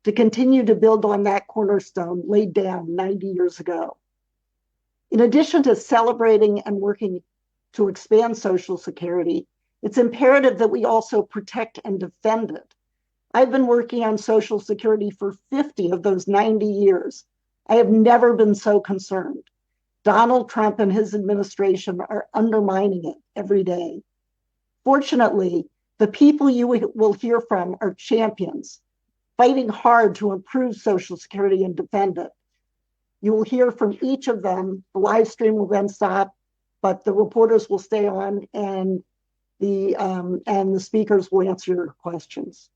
to continue to build on that cornerstone laid down 90 years ago. In addition to celebrating and working to expand Social Security, it's imperative that we also protect and defend it. I've been working on Social Security for 50 of those 90 years. I have never been so concerned. Donald Trump and his administration are undermining it every day. Fortunately, the people you will hear from are champions, fighting hard to improve Social Security and defend it. You will hear from each of them. The live stream will then stop, but the reporters will stay on, and the speakers will answer your questions.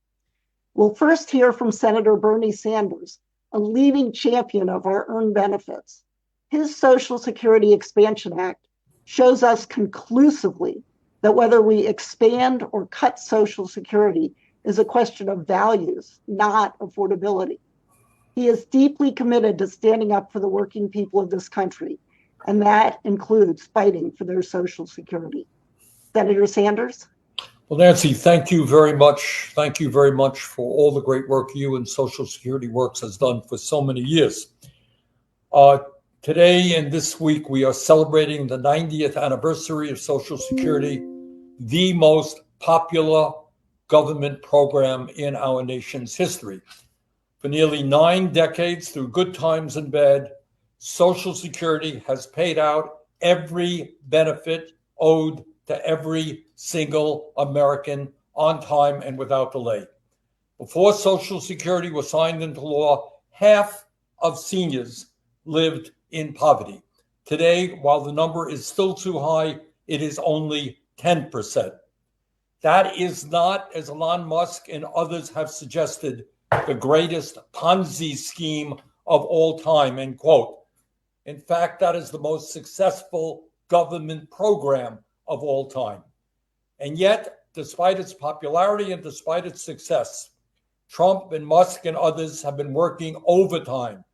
We'll first hear from Senator Bernie Sanders, a leading champion of our earned benefits. His Social Security Expansion Act shows us conclusively that whether we expand or cut Social Security is a question of values, not affordability. He is deeply committed to standing up for the working people of this country, and that includes fighting for their Social Security. Senator Sanders? Well, Nancy, thank you very much. Thank you very much for all the great work you and Social Security Works has done for so many years. Today and this week, we are celebrating the 90th anniversary of Social Security, the most popular government program in our nation's history. For nearly 9 decades, through good times and bad, Social Security has paid out every benefit owed to every single American on time and without delay. Before Social Security was signed into law, half of seniors lived in poverty. Today, while the number is still too high, it is only 10%. That is not, as Elon Musk and others have suggested, the greatest Ponzi scheme of all time, end quote. In fact, that is the most successful government program of all time. And yet, despite its popularity and despite its success, Trump and Musk and others have been working overtime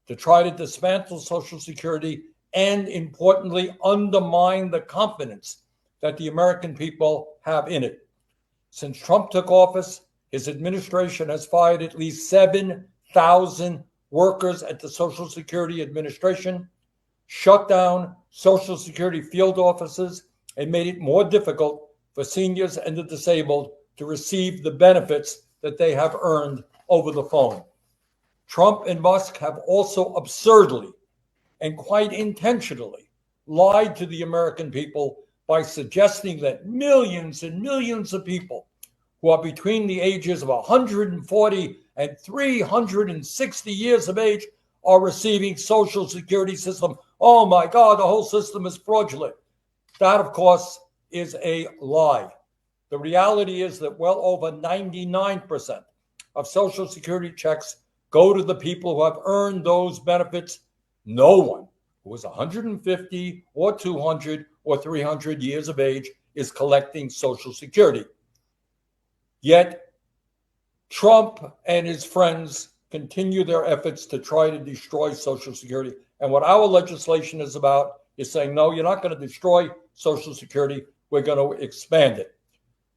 to try to dismantle Social Security and, importantly, undermine the confidence that the American people have in it. Since Trump took office, his administration has fired at least 7,000 workers at the Social Security Administration, shut down Social Security field offices, and made it more difficult for seniors and the disabled to receive the benefits that they have earned over the phone. Trump and Musk have also absurdly and quite intentionally lied to the American people by suggesting that millions and millions of people who are between the ages of 140 and 360 years of age are receiving Social Security system. Oh my God, the whole system is fraudulent. That, of course, is a lie. The reality is that well over 99% of Social Security checks go to the people who have earned those benefits. No one who is 150 or 200 or 300 years of age is collecting Social Security. Yet Trump and his friends continue their efforts to try to destroy Social Security. And what our legislation is about is saying, no, you're not going to destroy Social Security. We're going to expand it.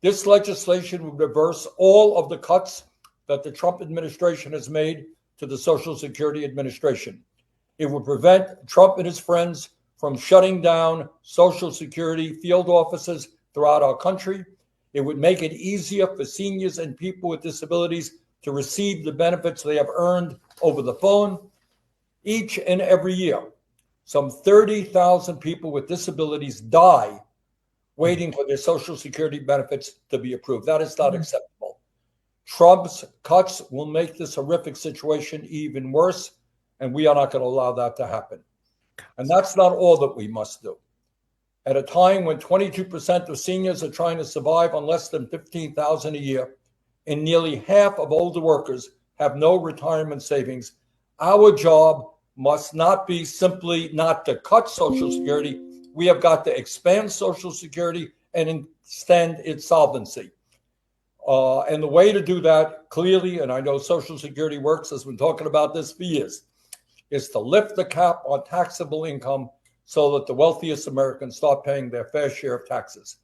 This legislation would reverse all of the cuts that the Trump administration has made to the Social Security Administration. It would prevent Trump and his friends from shutting down Social Security field offices throughout our country. It would make it easier for seniors and people with disabilities to receive the benefits they have earned over the phone. Each and every year, some 30,000 people with disabilities die waiting for their Social Security benefits to be approved. That is not acceptable. Trump's cuts will make this horrific situation even worse, and we are not going to allow that to happen. And that's not all that we must do. At a time when 22% of seniors are trying to survive on less than $15,000 a year, and nearly half of older workers have no retirement savings, our job must not be simply not to cut Social Security. We have got to expand Social Security and extend its solvency. And the way to do that clearly, and I know Social Security Works has been talking about this for years, is to lift the cap on taxable income so that the wealthiest Americans start paying their fair share of taxes.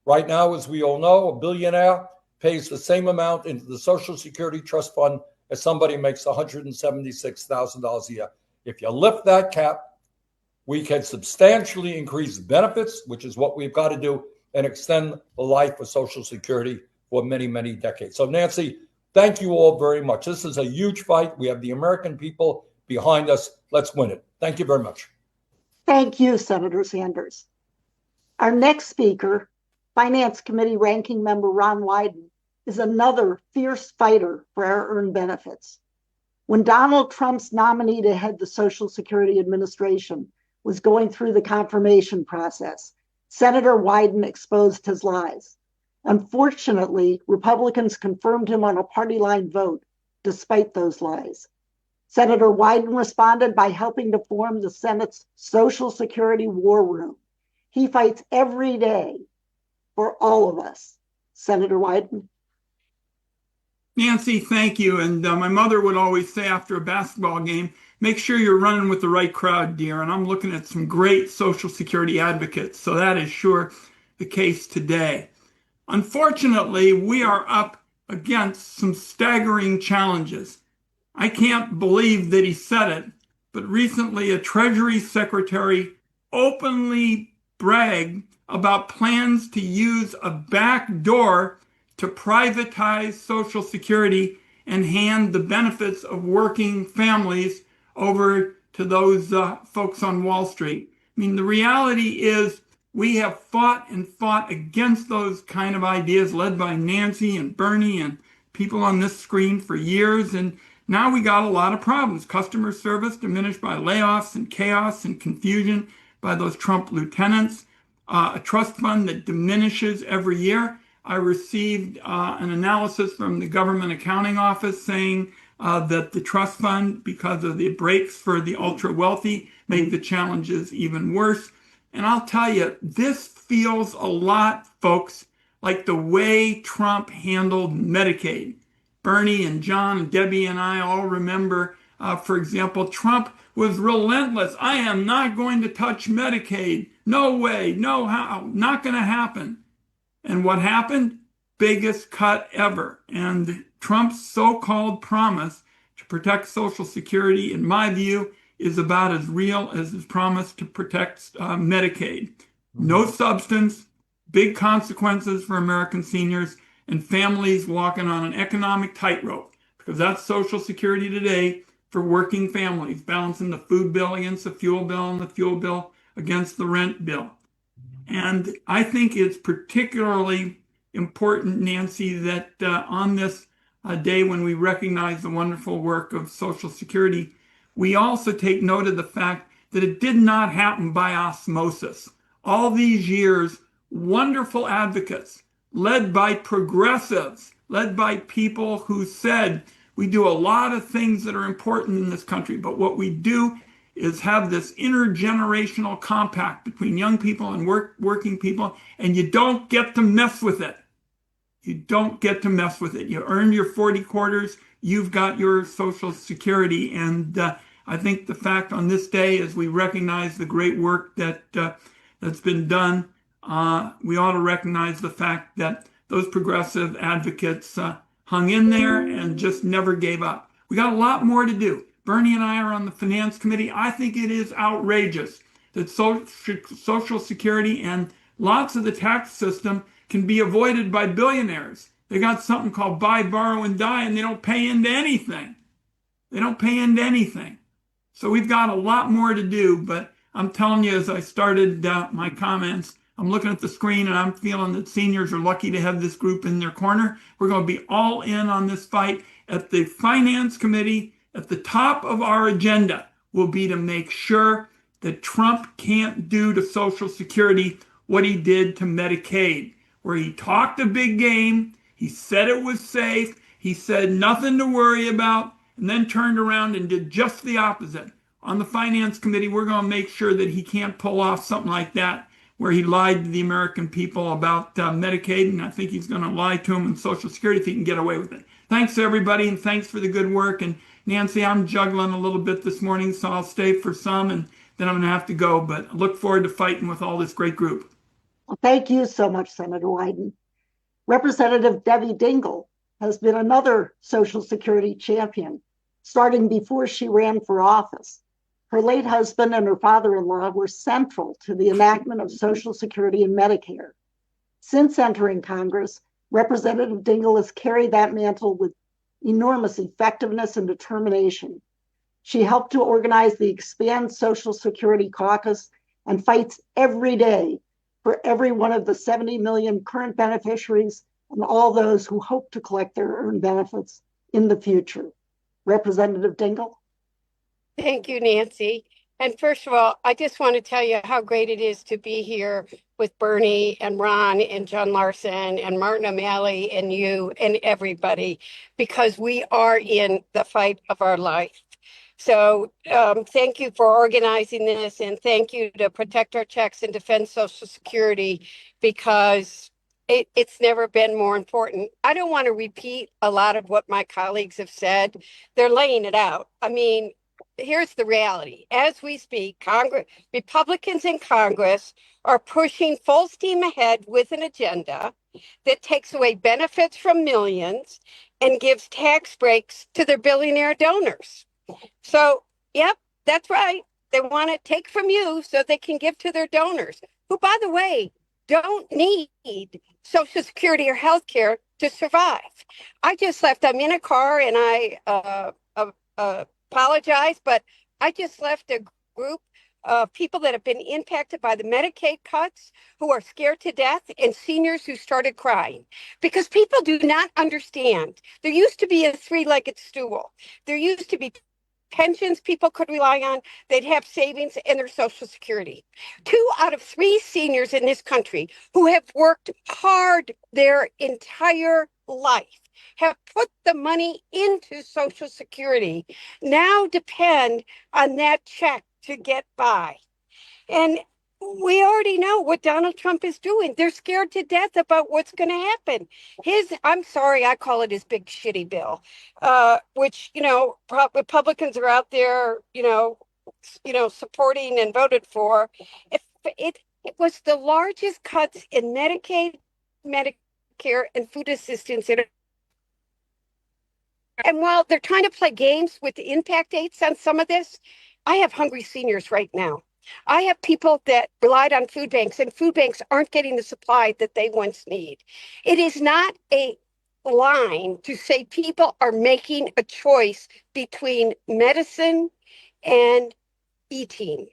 Right now, as we all know, a billionaire pays the same amount into the Social Security Trust Fund as somebody makes $176,000 a year. If you lift that cap, we can substantially increase benefits, which is what we've got to do, and extend the life of Social Security for many, many decades. So, Nancy, thank you all very much. This is a huge fight. We have the American people behind us. Let's win it. Thank you very much. Thank you, Senator Sanders. Our next speaker, Finance Committee Ranking Member Ron Wyden, is another fierce fighter for our earned benefits. When Donald Trump's nominee to head the Social Security Administration was going through the confirmation process, Senator Wyden exposed his lies. Unfortunately, Republicans confirmed him on a party line vote, despite those lies. Senator Wyden responded by helping to form the Senate's Social Security War Room. He fights every day for all of us. Senator Wyden. Nancy, thank you. And my mother would always say after a basketball game, make sure you're running with the right crowd, dear. And I'm looking at some great Social Security advocates. So that is sure the case today. Unfortunately, we are up against some staggering challenges. I can't believe that he said it, but recently a Treasury Secretary openly bragged about plans to use a back door to privatize Social Security and hand the benefits of working families over to those folks on Wall Street. I mean, the reality is we have fought and fought against those kind of ideas led by Nancy and Bernie and people on this screen for years. And now we got a lot of problems. Customer service diminished by layoffs and chaos and confusion by those Trump lieutenants. A trust fund that diminishes every year. I received an analysis from the Government Accounting Office saying that the trust fund, because of the breaks for the ultra wealthy, made the challenges even worse. And I'll tell you, this feels a lot, folks, like the way Trump handled Medicaid. Bernie and John and Debbie and I all remember, for example, Trump was relentless. I am not going to touch Medicaid. No way, no how, not going to happen. And what happened? Biggest cut ever. And Trump's so-called promise to protect Social Security, in my view, is about as real as his promise to protect Medicaid. No substance, big consequences for American seniors, and families walking on an economic tightrope, because that's Social Security today for working families, balancing the food bill against the fuel bill and the fuel bill against the rent bill. And I think it's particularly important, Nancy, that on this day when we recognize the wonderful work of Social Security, we also take note of the fact that it did not happen by osmosis. All these years, wonderful advocates, led by progressives, led by people who said, we do a lot of things that are important in this country, but what we do is have this intergenerational compact between young people and working people, and you don't get to mess with it. You don't get to mess with it. You earn your 40 quarters, you've got your Social Security, and I think the fact on this day, as we recognize the great work that's been done, we ought to recognize the fact that those progressive advocates hung in there and just never gave up. We got a lot more to do. Bernie and I are on the Finance Committee. I think it is outrageous that Social Security and lots of the tax system can be avoided by billionaires. They got something called buy, borrow, and die, and they don't pay into anything. They don't pay into anything. So we've got a lot more to do, but I'm telling you, as I started my comments, I'm looking at the screen and I'm feeling that seniors are lucky to have this group in their corner. We're going to be all in on this fight. At the Finance Committee, at the top of our agenda will be to make sure that Trump can't do to Social Security what he did to Medicaid, where he talked a big game, he said it was safe, he said nothing to worry about, and then turned around and did just the opposite. On the Finance Committee, we're going to make sure that he can't pull off something like that, where he lied to the American people about Medicaid, and I think he's going to lie to them on Social Security if he can get away with it. Thanks, everybody, and thanks for the good work. And Nancy, I'm juggling a little bit this morning, so I'll stay for some, and then I'm going to have to go. But I look forward to fighting with all this great group. Well, thank you so much, Senator Wyden. Representative Debbie Dingle has been another Social Security champion, starting before she ran for office. Her late husband and her father-in-law were central to the enactment of Social Security and Medicare. Since entering Congress, Representative Dingle has carried that mantle with enormous effectiveness and determination. She helped to organize the Expand Social Security Caucus and fights every day for every one of the 70 million current beneficiaries and all those who hope to collect their earned benefits in the future. Representative Dingle? Thank you, Nancy. And first of all, I just want to tell you how great it is to be here with Bernie and Ron and John Larson and Martin Omali and you and everybody, because we are in the fight of our life. So thank you for organizing this, and thank you to Protect Our Checks and Defend Social Security, because it's never been more important. I don't want to repeat a lot of what my colleagues have said. They're laying it out. I mean, here's the reality. As we speak, Republicans in Congress are pushing full steam ahead with an agenda that takes away benefits from millions and gives tax breaks to their billionaire donors. So, yep, that's right. They want to take from you so they can give to their donors, who, by the way, don't need Social Security or health care to survive. I just left. I'm in a car, and I apologize, but I just left a group of people that have been impacted by the Medicaid cuts, who are scared to death, and seniors who started crying because people do not understand. There used to be a three-legged stool. There used to be pensions people could rely on. They'd have savings and their Social Security. 2 out of 3 seniors in this country who have worked hard their entire life, have put the money into Social Security, now depend on that check to get by. And we already know what Donald Trump is doing. They're scared to death about what's going to happen. I'm sorry, I call it his big shitty bill, which, Republicans are out there, supporting and voted for. It was the largest cuts in Medicaid, Medicare, and food assistance. And while they're trying to play games with the impact dates on some of this, I have hungry seniors right now. I have people that relied on food banks, and food banks aren't getting the supply that they once need. It is not a line to say people are making a choice between medicine and eating.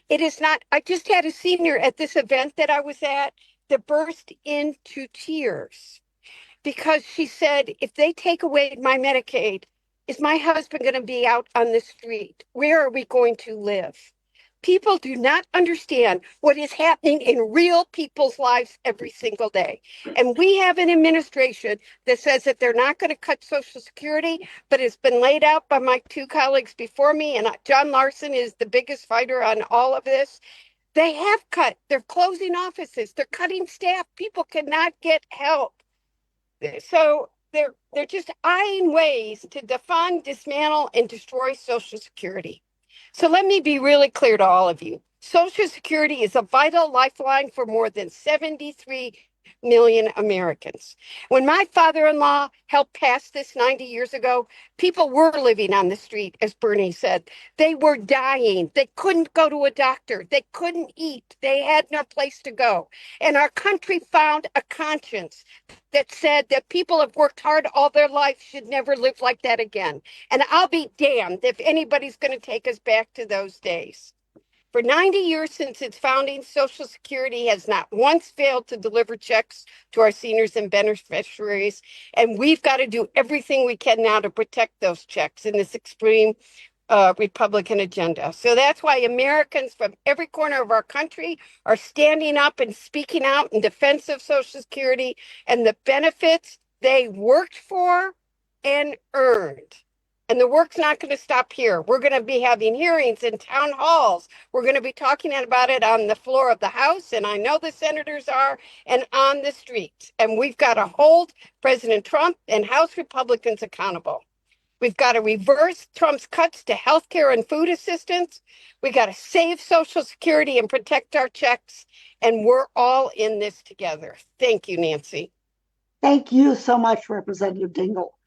It is not. I just had a senior at this event that I was at that burst into tears because she said, if they take away my Medicaid, is my husband going to be out on the street? Where are we going to live? People do not understand what is happening in real people's lives every single day. And we have an administration that says that they're not going to cut Social Security, but it's been laid out by my 2 colleagues before me, and John Larson is the biggest fighter on all of this. They have cut. They're closing offices. They're cutting staff. People cannot get help. So they're just eyeing ways to defund, dismantle, and destroy Social Security. So let me be really clear to all of you. Social Security is a vital lifeline for more than 73 million Americans. When my father-in-law helped pass this 90 years ago, people were living on the street, as Bernie said. They were dying. They couldn't go to a doctor. They couldn't eat. They had no place to go. And our country found a conscience that said that people have worked hard all their life should never live like that again. And I'll be damned if anybody's going to take us back to those days. For 90 years since its founding, Social Security has not once failed to deliver checks to our seniors and beneficiaries, and we've got to do everything we can now to protect those checks in this extreme Republican agenda. So that's why Americans from every corner of our country are standing up and speaking out in defense of Social Security and the benefits they worked for and earned. And the work's not going to stop here. We're going to be having hearings in town halls. We're going to be talking about it on the floor of the House, and I know the senators are, and on the streets. And we've got to hold President Trump and House Republicans accountable. We've got to reverse Trump's cuts to health care and food assistance. We got to save Social Security and protect our checks. And we're all in this together. Thank you, Nancy. Thank you so much, Representative Dingle.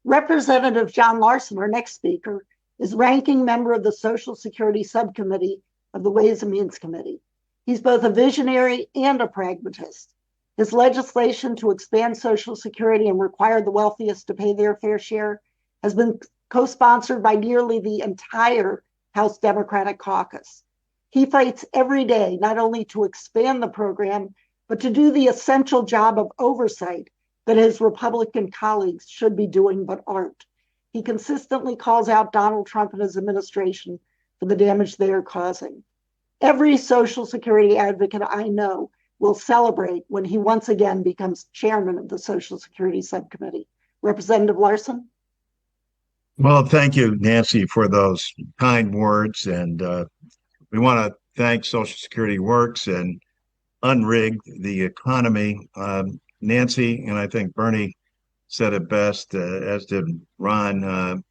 Representative John Larson, our next speaker, is ranking member of the Social Security Subcommittee of the Ways and Means Committee. He's both a visionary and a pragmatist. His legislation to expand Social Security and require the wealthiest to pay their fair share has been co-sponsored by nearly the entire House Democratic caucus. He fights every day not only to expand the program, but to do the essential job of oversight that his Republican colleagues should be doing but aren't. He consistently calls out Donald Trump and his administration for the damage they are causing. Every Social Security advocate I know will celebrate when he once again becomes chairman of the Social Security Subcommittee. Representative Larson? Well, thank you, Nancy, for those kind words. And we want to thank Social Security Works and Unrig the Economy. Nancy, and I think Bernie said it best, as did Ron.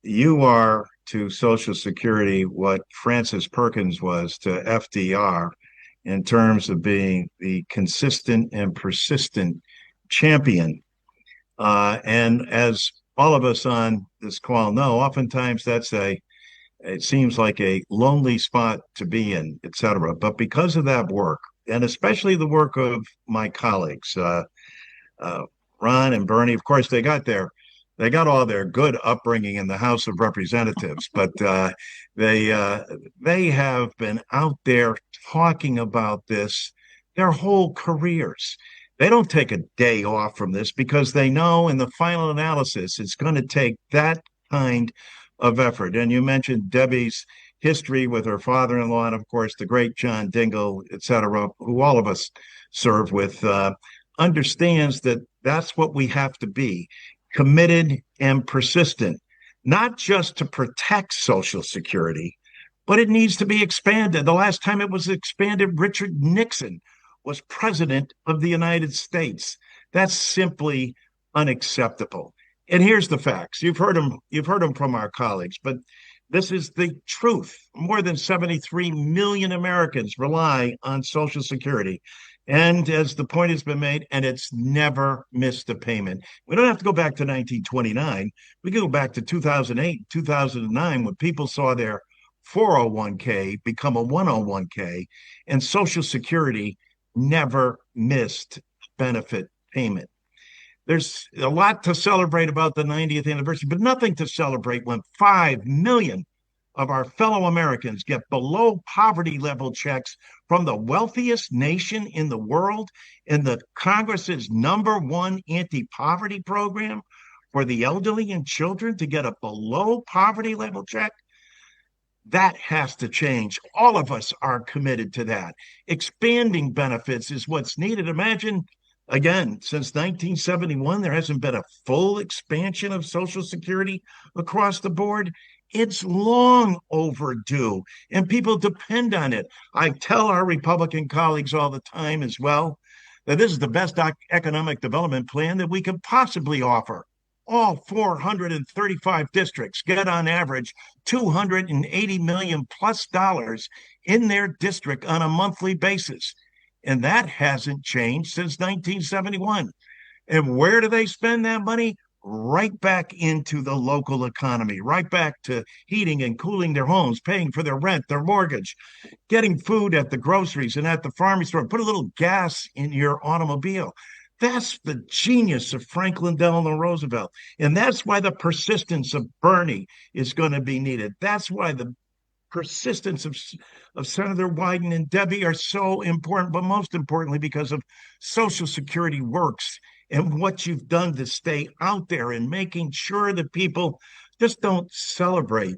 You are to Social Security what Francis Perkins was to FDR in terms of being the consistent and persistent champion. And as all of us on this call know, oftentimes it seems like a lonely spot to be in, et cetera. But because of that work, and especially the work of my colleagues, Ron and Bernie, of course, they got all their good upbringing in the House of Representatives, but they have been out there talking about this their whole careers. They don't take a day off from this because they know in the final analysis it's going to take that kind of effort. And you mentioned Debbie's history with her father-in-law, and of course the great John Dingle, et cetera, who all of us serve with, understands that that's what we have to be, committed and persistent, not just to protect Social Security, but it needs to be expanded. The last time it was expanded, Richard Nixon was president of the United States. That's simply unacceptable. And here's the facts. You've heard them from our colleagues, but this is the truth. More than 73 million Americans rely on Social Security. And as the point has been made, and it's never missed a payment. We don't have to go back to 1929. We can go back to 2008, 2009, when people saw their 401k become a 101k, and Social Security never missed benefit payment. There's a lot to celebrate about the 90th anniversary, but nothing to celebrate when 5 million of our fellow Americans get below poverty level checks from the wealthiest nation in the world in the Congress's #1 anti-poverty program for the elderly and children to get a below poverty level check. That has to change. All of us are committed to that. Expanding benefits is what's needed. Imagine, again, since 1971, there hasn't been a full expansion of Social Security across the board. It's long overdue, and people depend on it. I tell our Republican colleagues all the time as well that this is the best economic development plan that we could possibly offer. All 435 districts get on average $280 million plus in their district on a monthly basis. And that hasn't changed since 1971. And where do they spend that money? Right back into the local economy, right back to heating and cooling their homes, paying for their rent, their mortgage, getting food at the groceries and at the farm store, put a little gas in your automobile. That's the genius of Franklin Delano Roosevelt. And that's why the persistence of Bernie is going to be needed. That's why the persistence of Senator Wyden and Debbie are so important, but most importantly, because of Social Security Works and what you've done to stay out there and making sure that people just don't celebrate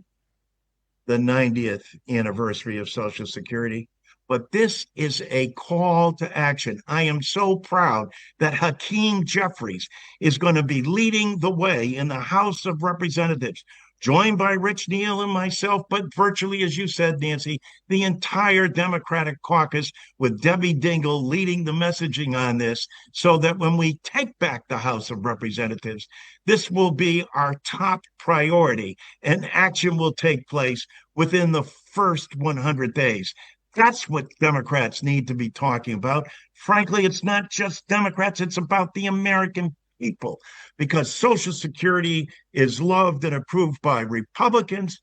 the 90th anniversary of Social Security. But this is a call to action. I am so proud that Hakeem Jeffries is going to be leading the way in the House of Representatives, joined by Rich Neal and myself, but virtually, as you said, Nancy, the entire Democratic caucus with Debbie Dingle leading the messaging on this, so that when we take back the House of Representatives, this will be our top priority, and action will take place within the first 100 days. That's what Democrats need to be talking about. Frankly, it's not just Democrats, it's about the American people, because Social Security is loved and approved by Republicans,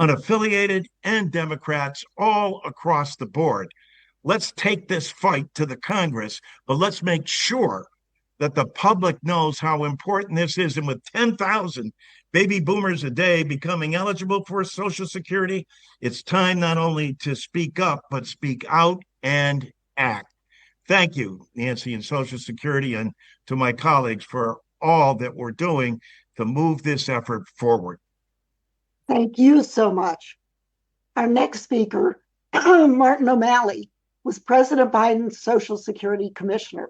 unaffiliated, and Democrats all across the board. Let's take this fight to the Congress, but let's make sure that the public knows how important this is. And with 10,000 baby boomers a day becoming eligible for Social Security, it's time not only to speak up, but speak out and act. Thank you, Nancy, and Social Security, and to my colleagues for all that we're doing to move this effort forward. Thank you so much. Our next speaker, Martin Omali, was President Biden's Social Security Commissioner.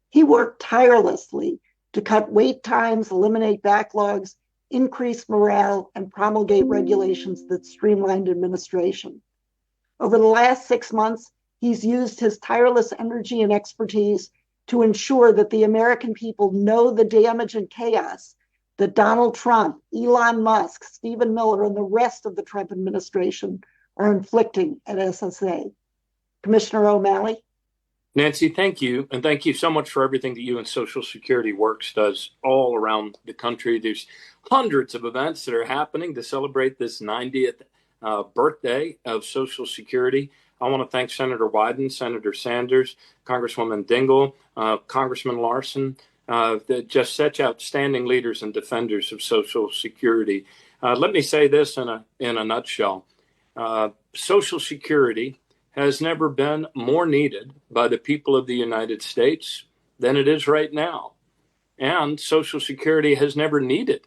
He worked tirelessly to cut wait times, eliminate backlogs, increase morale, and promulgate regulations that streamlined administration. Over the last 6 months, he's used his tireless energy and expertise to ensure that the American people know the damage and chaos that Donald Trump, Elon Musk, Stephen Miller, and the rest of the Trump administration are inflicting at SSA. Commissioner Omali. Nancy, thank you. And thank you so much for everything that you and Social Security Works does all around the country. There's hundreds of events that are happening to celebrate this 90th birthday of Social Security. I want to thank Senator Wyden, Senator Sanders, Congresswoman Dingle, Congressman Larson, just such outstanding leaders and defenders of Social Security. Let me say this in a nutshell. Social Security has never been more needed by the people of the United States than it is right now. And Social Security has never needed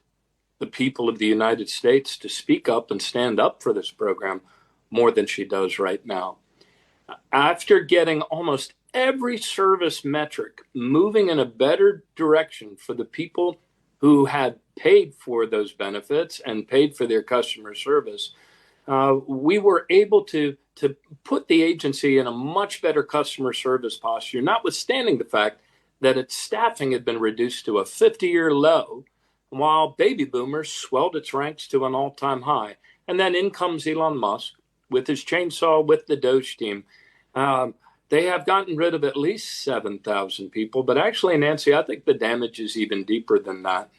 the people of the United States to speak up and stand up for this program more than she does right now. After getting almost every service metric moving in a better direction for the people who had paid for those benefits and paid for their customer service, we were able to put the agency in a much better customer service posture, notwithstanding the fact that its staffing had been reduced to a 50-year low, while baby boomers swelled its ranks to an all-time high. And then in comes Elon Musk with his chainsaw with the Doge team. They have gotten rid of at least 7,000 people. But actually, Nancy, I think the damage is even deeper than that.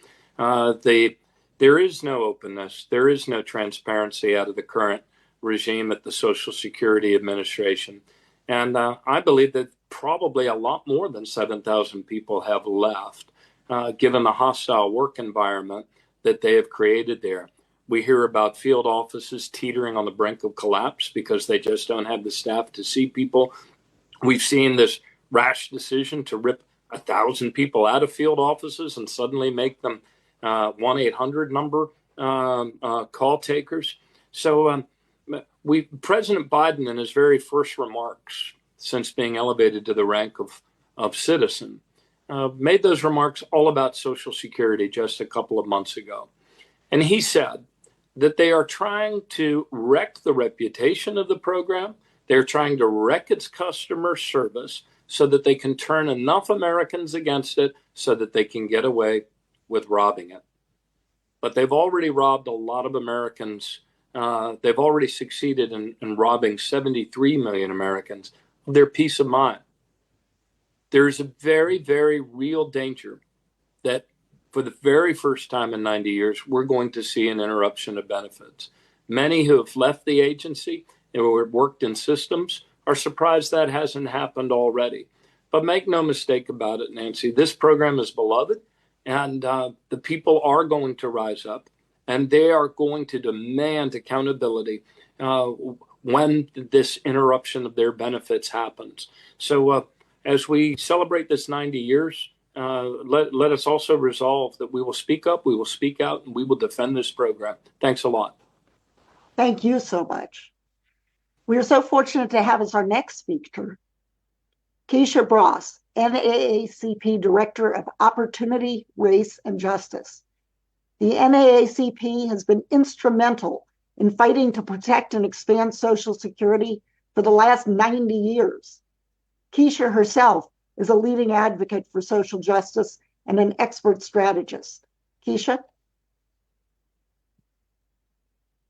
There is no openness. There is no transparency out of the current regime at the Social Security Administration. And I believe that probably a lot more than 7,000 people have left, given the hostile work environment that they have created there. We hear about field offices teetering on the brink of collapse because they just don't have the staff to see people. We've seen this rash decision to rip 1,000 people out of field offices and suddenly make them 1-800 number call takers. So President Biden, in his very first remarks since being elevated to the rank of citizen, made those remarks all about Social Security just a couple of months ago. And he said that they are trying to wreck the reputation of the program. They're trying to wreck its customer service so that they can turn enough Americans against it so that they can get away with robbing it. But they've already robbed a lot of Americans. They've already succeeded in robbing 73 million Americans of their peace of mind. There's a very, very real danger that for the very first time in 90 years, we're going to see an interruption of benefits. Many who have left the agency and who have worked in systems are surprised that hasn't happened already. But make no mistake about it, Nancy, this program is beloved, and the people are going to rise up, and they are going to demand accountability when this interruption of their benefits happens. So as we celebrate this 90 years, let us also resolve that we will speak up, we will speak out, and we will defend this program. Thanks a lot. Thank you so much. We are so fortunate to have as our next speaker, Keisha Bross, NAACP Director of Opportunity, Race, and Justice. The NAACP has been instrumental in fighting to protect and expand Social Security for the last 90 years. Keisha herself is a leading advocate for social justice and an expert strategist. Keisha?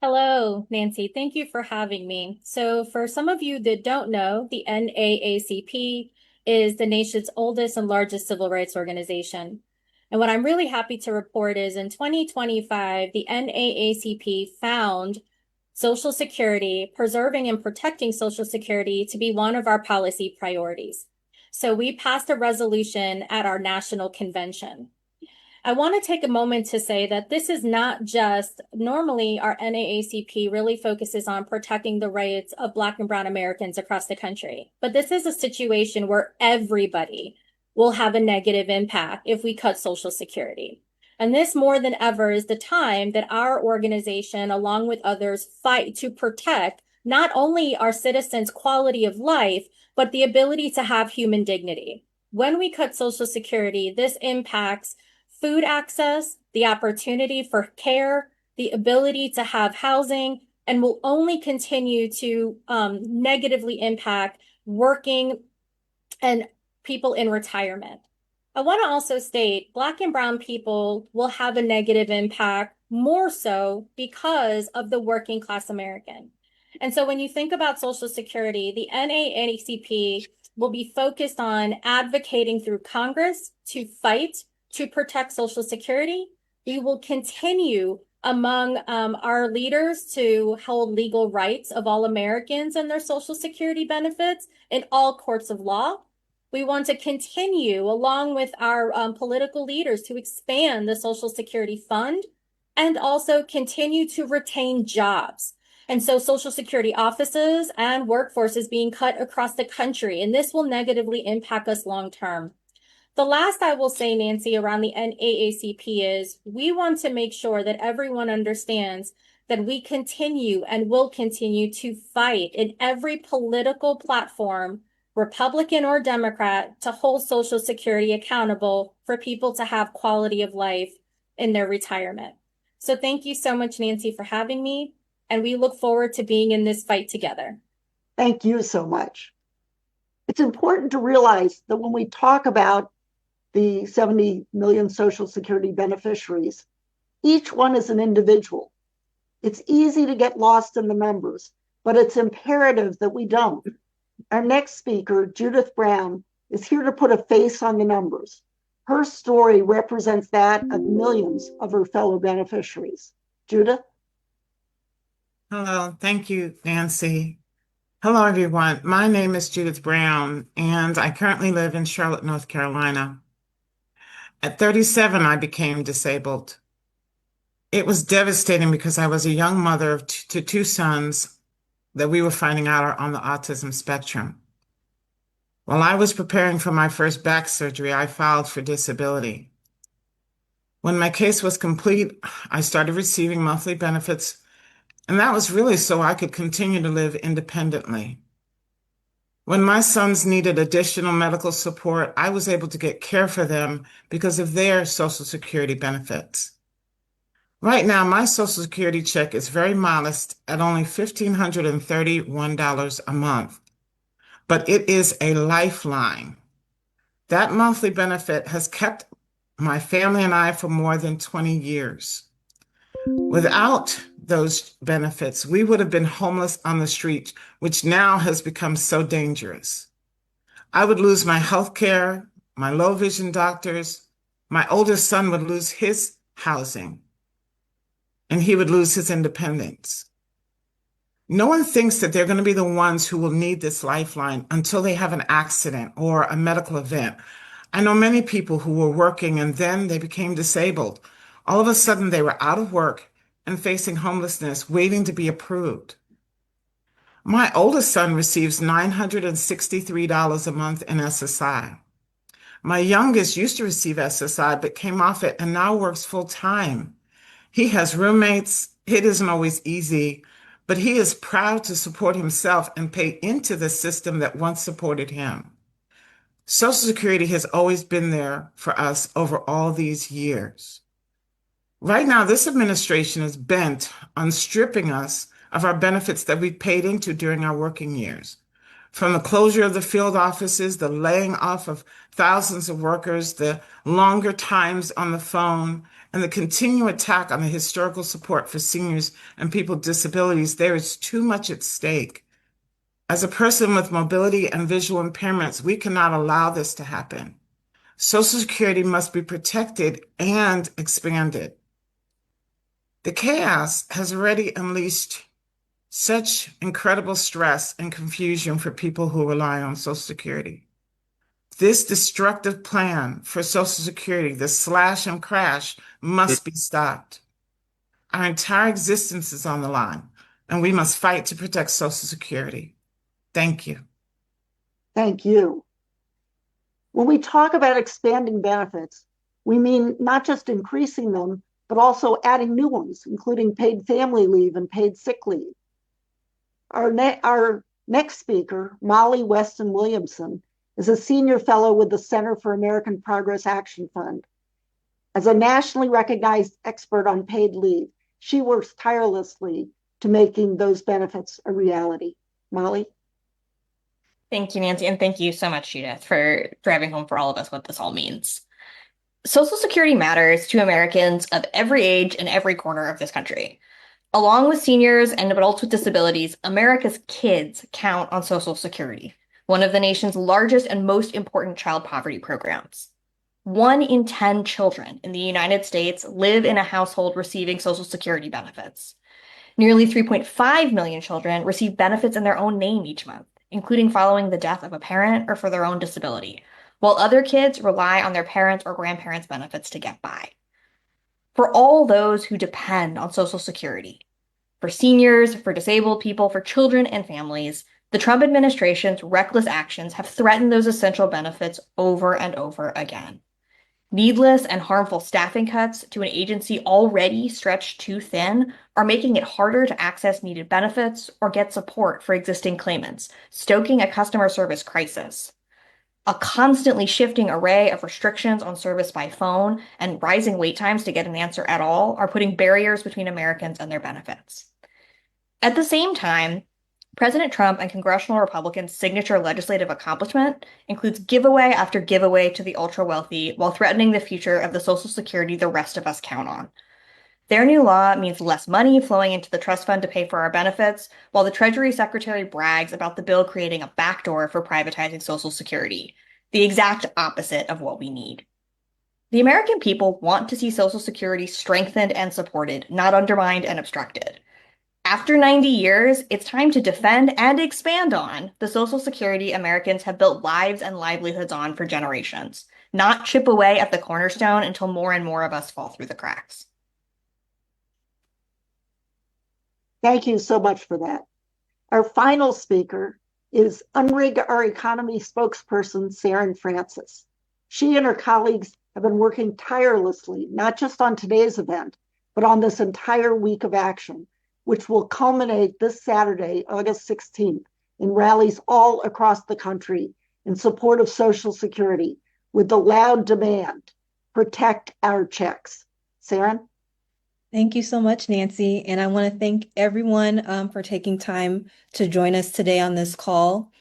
Hello, Nancy. Thank you for having me. So for some of you that don't know, the NAACP is the nation's oldest and largest civil rights organization. And what I'm really happy to report is in 2025, the NAACP found Social Security, preserving and protecting Social Security to be one of our policy priorities. So we passed a resolution at our national convention. I want to take a moment to say that this is not just, normally our NAACP really focuses on protecting the rights of Black and Brown Americans across the country. But this is a situation where everybody will have a negative impact if we cut Social Security. And this more than ever is the time that our organization, along with others, fight to protect not only our citizens' quality of life, but the ability to have human dignity. When we cut Social Security, this impacts food access, the opportunity for care, the ability to have housing, and will only continue to negatively impact working and people in retirement. I want to also state Black and Brown people will have a negative impact more so because of the working class American. And so when you think about Social Security, the NAACP will be focused on advocating through Congress to fight to protect Social Security. We will continue among our leaders to hold legal rights of all Americans and their Social Security benefits in all courts of law. We want to continue, along with our political leaders, to expand the Social Security Fund and also continue to retain jobs. And so Social Security offices and workforce is being cut across the country, and this will negatively impact us long term. The last I will say, Nancy, around the NAACP is we want to make sure that everyone understands that we continue and will continue to fight in every political platform, Republican or Democrat, to hold Social Security accountable for people to have quality of life in their retirement. So thank you so much, Nancy, for having me, and we look forward to being in this fight together. Thank you so much. It's important to realize that when we talk about the 70 million Social Security beneficiaries, each one is an individual. It's easy to get lost in the numbers, but it's imperative that we don't. Our next speaker, Judith Brown, is here to put a face on the numbers. Her story represents that of millions of her fellow beneficiaries. Judith? Hello, thank you, Nancy. Hello, everyone. My name is Judith Brown, and I currently live in Charlotte, North Carolina. At 37, I became disabled. It was devastating because I was a young mother to two sons that we were finding out are on the autism spectrum. While I was preparing for my first back surgery, I filed for disability. When my case was complete, I started receiving monthly benefits, and that was really so I could continue to live independently. When my sons needed additional medical support, I was able to get care for them because of their Social Security benefits. Right now, my Social Security check is very modest at only $1,531 a month, but it is a lifeline. That monthly benefit has kept my family and I for more than 20 years. Without those benefits, we would have been homeless on the street, which now has become so dangerous. I would lose my health care, my low vision doctors. My oldest son would lose his housing, and he would lose his independence. No one thinks that they're going to be the ones who will need this lifeline until they have an accident or a medical event. I know many people who were working and then they became disabled. All of a sudden, they were out of work and facing homelessness, waiting to be approved. My oldest son receives $963 a month in SSI. My youngest used to receive SSI, but came off it and now works full time. He has roommates. It isn't always easy, but he is proud to support himself and pay into the system that once supported him. Social Security has always been there for us over all these years. Right now, this administration is bent on stripping us of our benefits that we paid into during our working years. From the closure of the field offices, the laying off of thousands of workers, the longer times on the phone, and the continued attack on the historical support for seniors and people with disabilities, there is too much at stake. As a person with mobility and visual impairments, we cannot allow this to happen. Social Security must be protected and expanded. The chaos has already unleashed such incredible stress and confusion for people who rely on Social Security. This destructive plan for Social Security, the slash and crash, must be stopped. Our entire existence is on the line, and we must fight to protect Social Security. Thank you. Thank you. When we talk about expanding benefits, we mean not just increasing them, but also adding new ones, including paid family leave and paid sick leave. Our next speaker, Molly Weston Williamson, is a senior fellow with the Center for American Progress Action Fund. As a nationally recognized expert on paid leave, she works tirelessly to making those benefits a reality. Molly? Thank you, Nancy, and thank you so much, Judith, for driving home for all of us what this all means. Social Security matters to Americans of every age and every corner of this country. Along with seniors and adults with disabilities, America's kids count on Social Security, one of the nation's largest and most important child poverty programs. 1 in 10 children in the United States live in a household receiving Social Security benefits. Nearly 3.5 million children receive benefits in their own name each month, including following the death of a parent or for their own disability, while other kids rely on their parents' or grandparents' benefits to get by. For all those who depend on Social Security, for seniors, for disabled people, for children and families, the Trump administration's reckless actions have threatened those essential benefits over and over again. Needless and harmful staffing cuts to an agency already stretched too thin are making it harder to access needed benefits or get support for existing claimants, stoking a customer service crisis. A constantly shifting array of restrictions on service by phone and rising wait times to get an answer at all are putting barriers between Americans and their benefits. At the same time, President Trump and congressional Republicans' signature legislative accomplishment includes giveaway after giveaway to the ultra-wealthy while threatening the future of the Social Security the rest of us count on. Their new law means less money flowing into the trust fund to pay for our benefits, while the Treasury Secretary brags about the bill creating a backdoor for privatizing Social Security, the exact opposite of what we need. The American people want to see Social Security strengthened and supported, not undermined and obstructed. After 90 years, it's time to defend and expand on the Social Security Americans have built lives and livelihoods on for generations, not chip away at the cornerstone until more and more of us fall through the cracks. Thank you so much for that. Our final speaker is Unrig Our Economy spokesperson, Sarin Francis. She and her colleagues have been working tirelessly, not just on today's event, but on this entire week of action, which will culminate this Saturday, August 16th, in rallies all across the country in support of Social Security with the loud demand, protect our checks. Sarin? Thank you so much, Nancy. And I want to thank everyone for taking time to join us today on this call.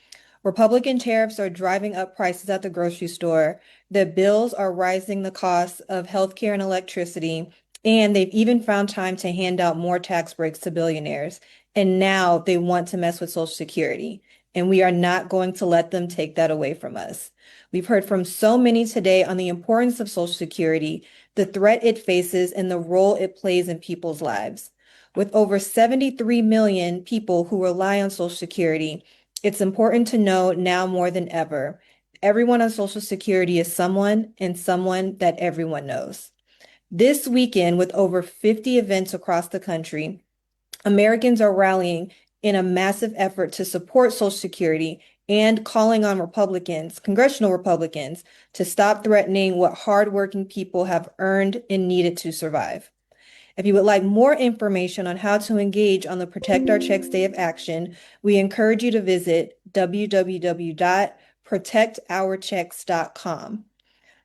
Republican tariffs are driving up prices at the grocery store. The bills are rising the cost of healthcare and electricity. And they've even found time to hand out more tax breaks to billionaires. And now they want to mess with Social Security. And we are not going to let them take that away from us. We've heard from so many today on the importance of Social Security, the threat it faces, and the role it plays in people's lives. With over 73 million people who rely on Social Security, it's important to know now more than ever, everyone on Social Security is someone, and someone that everyone knows. This weekend, with over 50 events across the country, Americans are rallying in a massive effort to support Social Security and calling on Republicans, congressional Republicans, to stop threatening what hardworking people have earned and needed to survive. If you would like more information on how to engage on the Protect Our Checks Day of Action, we encourage you to visit www.protectourchecks.com.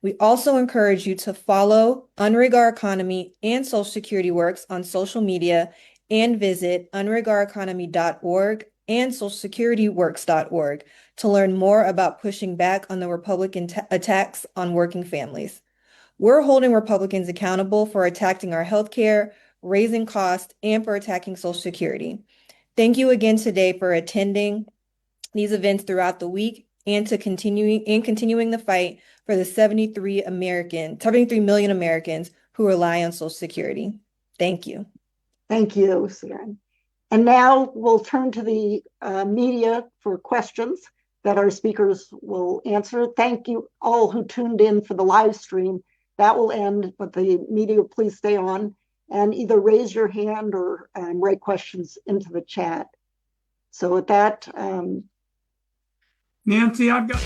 We also encourage you to follow Unrig Our Economy and Social Security Works on social media and visit unrigour.economy.org and socialsecurityworks.org to learn more about pushing back on the Republican attacks on working families. We're holding Republicans accountable for attacking our healthcare, raising costs, and for attacking Social Security. Thank you again today for attending these events throughout the week and continuing the fight for the 73 million Americans who rely on Social Security. Thank you. Thank you, Sarin. And now we'll turn to the media for questions that our speakers will answer. Thank you all who tuned in for the live stream. That will end, but the media, please stay on and either raise your hand or write questions into the chat. So with that, Nancy, I've got